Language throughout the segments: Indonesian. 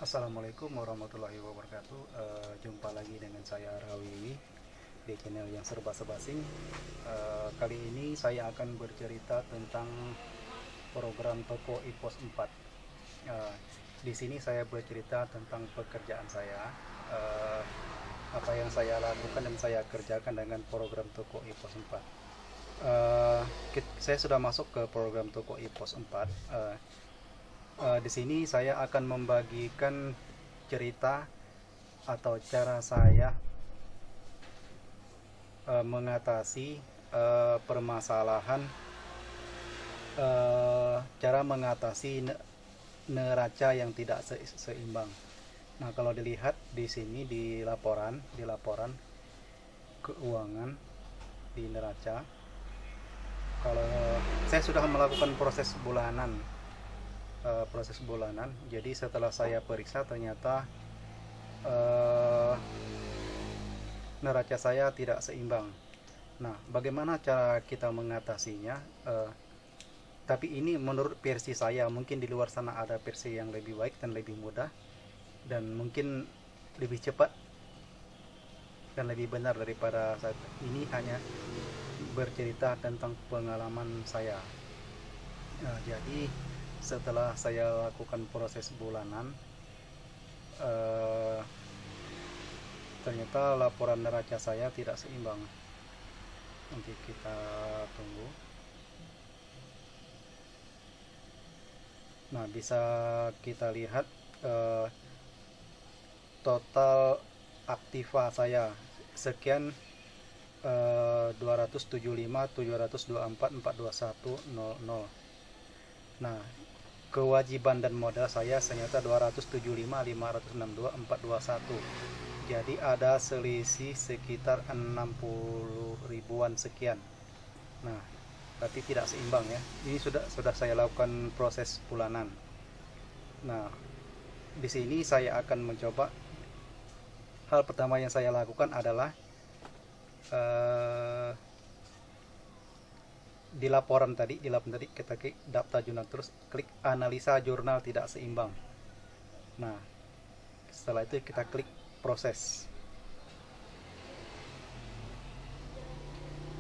Assalamualaikum warahmatullahi wabarakatuh. Jumpa lagi dengan saya Rawiwi di channel yang serba sebasing. Kali ini saya akan bercerita tentang program Toko iPos 4. Eh, di sini saya bercerita tentang pekerjaan saya, eh, apa yang saya lakukan dan saya kerjakan dengan program Toko iPos 4. Saya sudah masuk ke program Toko iPos 4. Di sini saya akan membagikan cerita atau cara saya mengatasi permasalahan, cara mengatasi neraca yang tidak seimbang. Nah, kalau dilihat di sini di laporan keuangan di neraca, kalau saya sudah melakukan proses bulanan. Jadi setelah saya periksa ternyata eh, neraca saya tidak seimbang. Nah, bagaimana cara kita mengatasinya? Tapi ini menurut versi saya, mungkin di luar sana ada versi yang lebih baik dan lebih mudah dan mungkin lebih cepat dan lebih benar daripada saat ini hanya bercerita tentang pengalaman saya. Jadi setelah saya lakukan proses bulanan, eh, ternyata laporan neraca saya tidak seimbang. Nanti kita tunggu. Nah, bisa kita lihat eh, total aktiva saya sekian, 275 724 421 00. Nah, kewajiban dan modal saya ternyata 275 562 421. Jadi ada selisih sekitar 60 ribuan sekian. Nah, berarti tidak seimbang ya. Ini sudah saya lakukan proses bulanan. Nah, di sini saya akan mencoba. Hal pertama yang saya lakukan adalah eh, di laporan tadi kita klik daftar jurnal, terus klik analisa jurnal tidak seimbang. Nah, setelah itu kita klik proses.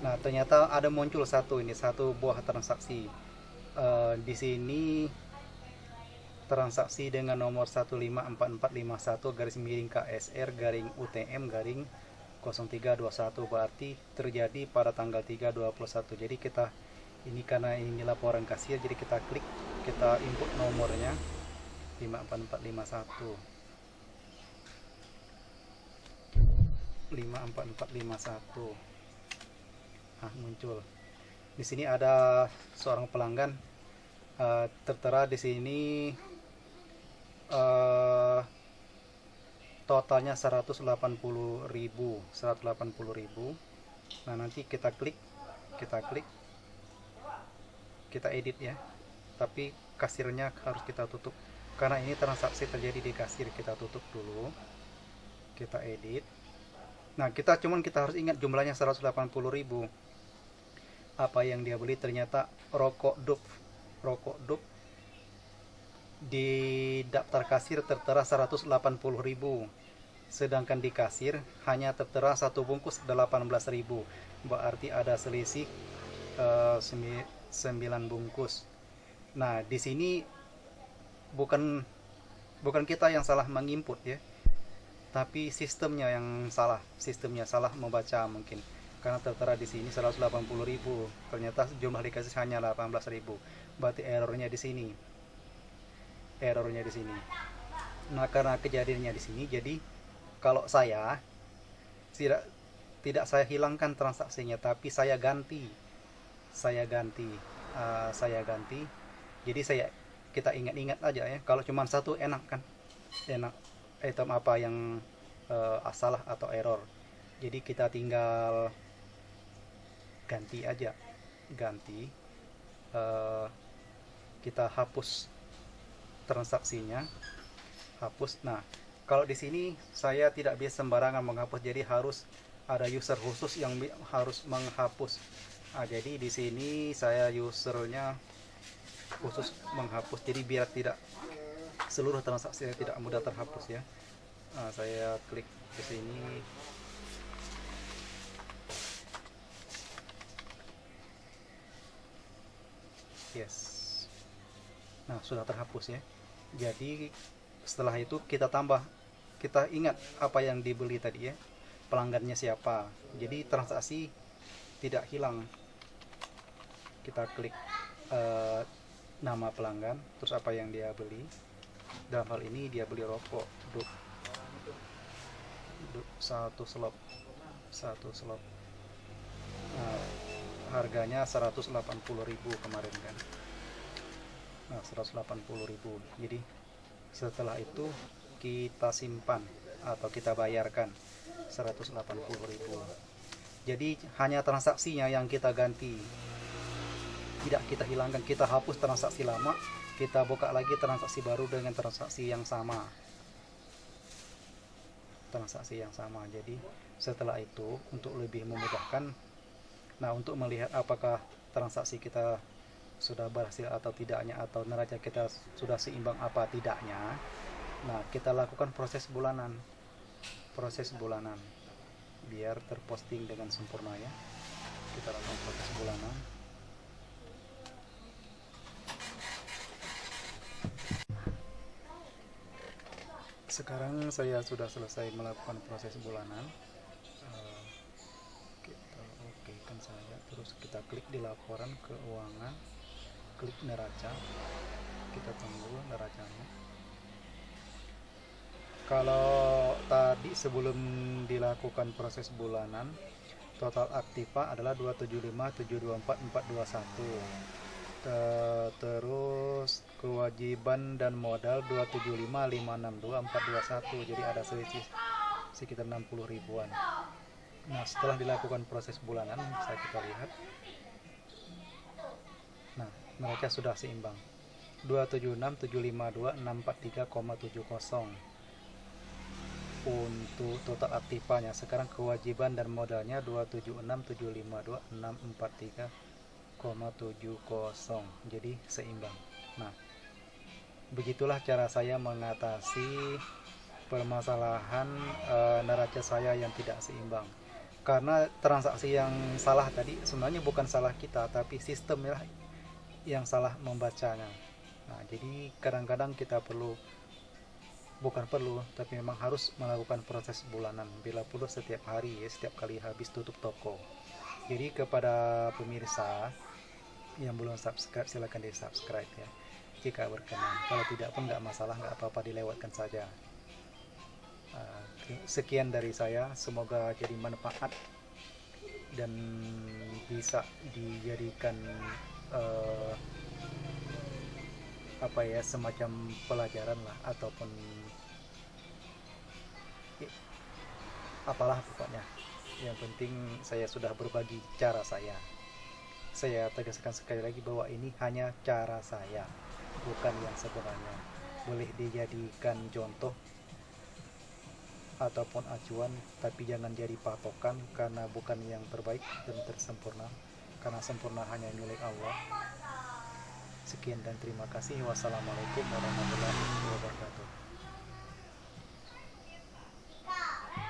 Nah, ternyata ada muncul satu buah transaksi. Di sini transaksi dengan nomor 154451 garis miring KSR garing UTM garing 0321, berarti terjadi pada tanggal 3/21. Jadi kita ini karena ini laporan kasir, jadi kita klik, kita input nomornya 54451 54451. Nah, muncul di sini ada seorang pelanggan, tertera di sini eh, totalnya 180.000. Nah, nanti kita klik kita edit ya, tapi kasirnya harus kita tutup karena ini transaksi terjadi di kasir. Kita tutup dulu, kita edit. Nah, kita harus ingat jumlahnya 180.000. Apa yang dia beli ternyata rokok dub di daftar kasir tertera 180.000, sedangkan di kasir hanya tertera satu bungkus 18.000. Berarti ada selisih 9 bungkus. Nah, di sini bukan bukan kita yang salah menginput ya, tapi sistemnya salah membaca mungkin, karena tertera di sini 180.000, ternyata jumlah dikasih hanya 18.000. Berarti errornya di sini. Nah, karena kejadiannya di sini, jadi kalau saya tidak tidak saya hilangkan transaksinya, tapi saya ganti. Jadi kita ingat-ingat aja ya, kalau cuma satu enak kan, enak item apa yang salah atau error. Jadi kita tinggal ganti aja, ganti, eh, kita hapus transaksinya, hapus. Nah, kalau di sini saya tidak bisa sembarangan menghapus, jadi harus ada user khusus yang harus menghapus. Nah, jadi di sini saya usernya khusus menghapus, jadi biar tidak seluruh transaksi saya tidak mudah terhapus ya. Nah, saya klik ke sini. Yes. Nah, sudah terhapus ya. Jadi setelah itu kita ingat apa yang dibeli tadi ya, pelanggannya siapa. Jadi transaksi tidak hilang. Kita klik eh, nama pelanggan, terus apa yang dia beli. Dalam hal ini dia beli rokok satu slop. Nah, harganya 180.000 kemarin kan. Nah, 180.000. Jadi setelah itu kita simpan atau kita bayarkan 180.000. Jadi hanya transaksinya yang kita ganti, tidak kita hilangkan. Kita hapus transaksi lama, kita buka lagi transaksi baru dengan transaksi yang sama. Jadi setelah itu, untuk lebih memudahkan, nah untuk melihat apakah transaksi kita sudah berhasil atau tidaknya, atau neraca kita sudah seimbang apa tidaknya, nah kita lakukan proses bulanan biar terposting dengan sempurna ya. Kita lakukan proses bulanan. Sekarang saya sudah selesai melakukan proses bulanan. Kita oke kan saja, terus kita klik di laporan keuangan, klik neraca, kita tunggu neracanya. Kalau tadi sebelum dilakukan proses bulanan, total aktiva adalah 275.724.421. Terus kewajiban dan modal 275.562.421. Jadi ada selisih sekitar 60 ribuan. Nah, setelah dilakukan proses bulanan, bisa kita lihat. Nah, neraca sudah seimbang. 276.752.643,70 untuk total aktivanya. Sekarang kewajiban dan modalnya 276.752.643,70. Jadi seimbang. Nah, begitulah cara saya mengatasi permasalahan neraca saya yang tidak seimbang. Karena transaksi yang salah tadi sebenarnya bukan salah kita, tapi sistemnya yang salah membacanya. Nah, jadi kadang-kadang kita tapi memang harus melakukan proses bulanan, bila perlu setiap hari ya, setiap kali habis tutup toko. Jadi kepada pemirsa yang belum subscribe, silahkan di subscribe ya jika berkenan. Kalau tidak pun nggak masalah, nggak apa-apa, dilewatkan saja. Sekian dari saya, semoga jadi manfaat dan bisa dijadikan semacam pelajaran lah, ataupun apalah pokoknya. Yang penting saya sudah berbagi cara saya. Saya tegaskan sekali lagi bahwa ini hanya cara saya, bukan yang sebenarnya. Boleh dijadikan contoh ataupun acuan, tapi jangan jadi patokan, karena bukan yang terbaik dan tersempurna, karena sempurna hanya milik Allah. Sekian dan terima kasih. Wassalamualaikum warahmatullahi wabarakatuh.